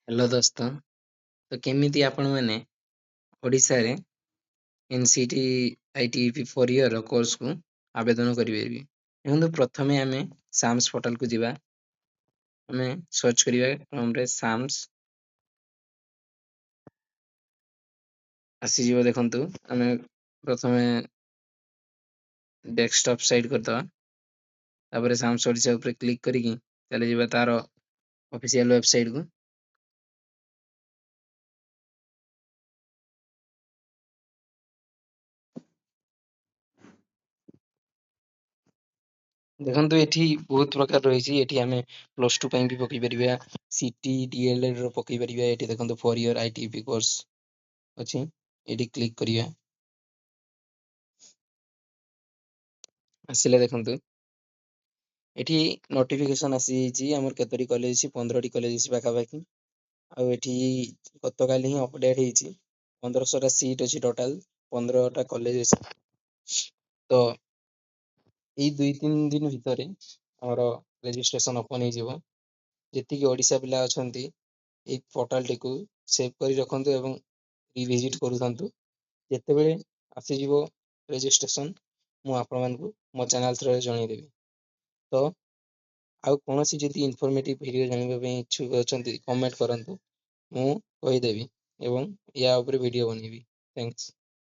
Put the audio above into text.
Hello दोस्तों। तो केमिति आपण मैंने ओडिशा रे एनसीटी आईटीपी 4 ईयर कोर्स को आवेदन करिवे। देखो प्रथमे आमे साम्स पोर्टल को जिबा। आमे सर्च करिवा क्रोम रे साम्स आसी जीव। देखंतु आमे प्रथमे डेस्कटॉप साइड करदवा, तापर साम्स ओडिशा ऊपर क्लिक करिकि चले जिबा तार ऑफिशियल वेबसाइट को। देखंतु एठी बहुत प्रकार रहिछि। एठी आमे प्लस 2 पई भी पकई परिबा, सीटी डीएलएड रो पकई परिबा। एठी देखंतु 4 ईयर आईटीपी कोर्स अछि। एठी क्लिक करिया। आसिले देखंतु एठी नोटिफिकेशन आसी जाइछि हमर केतरी कॉलेज अछि, 15 टी कॉलेज अछि पाखा पाखी। आ एठी गतकाली ही अपडेट ହେଇछि। 1500 टा सीट अछि टोटल, 15 टा कॉलेज अछि। तो एई 2-3 दिन भितरे हमर रजिस्ट्रेशन ओपन हो जिवो। जेति कि ओडिसा पिला अछंती एई पोर्टल टिकु सेव करी रखंतु एवं रिविजिट करूथंतु। जेते बेले आसी जिवो रजिस्ट्रेशन मु आपण मानकु मो चैनल थ्रू जणाई देबी। तो आउ कोनोसी जदि इन्फॉर्मेटिव वीडियो जानिबा ପାଇଁ इच्छुक अछंती कमेंट करंतु, मु कहि देबी एवं या ऊपर वीडियो बनेबी। थैंक्स।